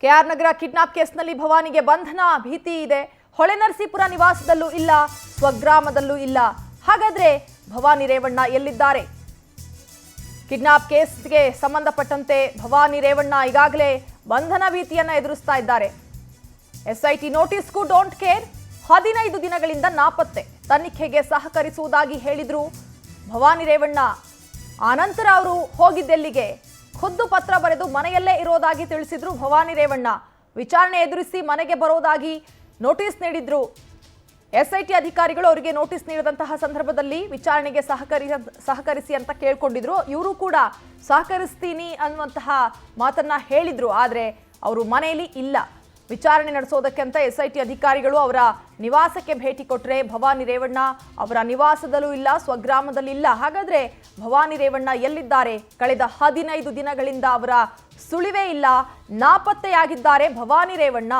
K R ನಗರ kidnap ಕೇಸ್ನಲ್ಲಿ ಭವಾನಿಗೆ ಬಂಧನ ಭೀತಿ ಇದೆ. ಹೊಳೆನರಸೀಪುರ ನಿವಾಸದಲ್ಲೂ ಇಲ್ಲ, ಸ್ವಗ್ರಾಮದಲ್ಲೂ ಇಲ್ಲ. ಹಾಗಾದ್ರೆ ಭವಾನಿ ರೇವಣ್ಣ ಎಲ್ಲಿದ್ದಾರೆ? ಕಿಡ್ನಾಪ್ ಕೇಸ್ಗೆ ಸಂಬಂಧಪಟ್ಟಂತೆ ಭವಾನಿ ರೇವಣ್ಣ ಈಗಾಗಲೇ ಬಂಧನ ಭೀತಿಯನ್ನ ಎದುರಿಸ್ತಾ ಇದ್ದಾರೆ. ಎಸ್ಐಟಿ ನೋಟಿಸ್ಗೂ ಡೋಂಟ್ ಕೇರ್, 15 ದಿನಗಳಿಂದ ನಾಪತ್ತೆ, ತನಿಖೆಗೆ ಸಹಕರಿಸುವುದಾಗಿ ಹೇಳಿದ್ರು ಭವಾನಿ ರೇವಣ್ಣ. ಆನಂತರ ಅವರು ಹೋಗಿದ್ದೆಲ್ಲಿಗೆ? ಖುದ್ದು ಪತ್ರ ಬರೆದು ಮನೆಯಲ್ಲೇ ಇರೋದಾಗಿ ತಿಳಿಸಿದ್ರು ಭವಾನಿ ರೇವಣ್ಣ. ವಿಚಾರಣೆ ಎದುರಿಸಿ ಮನೆಗೆ ಬರೋದಾಗಿ ನೋಟಿಸ್ ನೀಡಿದ್ರು. ಎಸ್ಐಟಿ ಅಧಿಕಾರಿಗಳು ಅವರಿಗೆ ನೋಟಿಸ್ ನೀಡಿದಂತಹ ಸಂದರ್ಭದಲ್ಲಿ ವಿಚಾರಣೆಗೆ ಸಹಕರಿಸಿ ಅಂತ ಕೇಳ್ಕೊಂಡಿದ್ರು. ಇವರು ಕೂಡ ಸಹಕರಿಸ್ತೀನಿ ಅನ್ನುವಂತಹ ಮಾತನ್ನ ಹೇಳಿದ್ರು. ಆದರೆ ಅವರು ಮನೆಯಲ್ಲಿ ಇಲ್ಲ. ವಿಚಾರಣೆ ನಡೆಸೋದಕ್ಕೆ ಅಂತ ಎಸ್ಐಟಿ ಅಧಿಕಾರಿಗಳು ಅವರ ನಿವಾಸಕ್ಕೆ ಭೇಟಿ ಕೊಟ್ಟರೆ ಭವಾನಿ ರೇವಣ್ಣ ಅವರ ನಿವಾಸದಲ್ಲೂ ಇಲ್ಲ, ಸ್ವಗ್ರಾಮದಲ್ಲಿ ಇಲ್ಲ. ಹಾಗಾದ್ರೆ ಭವಾನಿ ರೇವಣ್ಣ ಎಲ್ಲಿದ್ದಾರೆ? ಕಳೆದ 15 ದಿನಗಳಿಂದ ಅವರ ಸುಳಿವೇ ಇಲ್ಲ, ನಾಪತ್ತೆಯಾಗಿದ್ದಾರೆ ಭವಾನಿ ರೇವಣ್ಣ.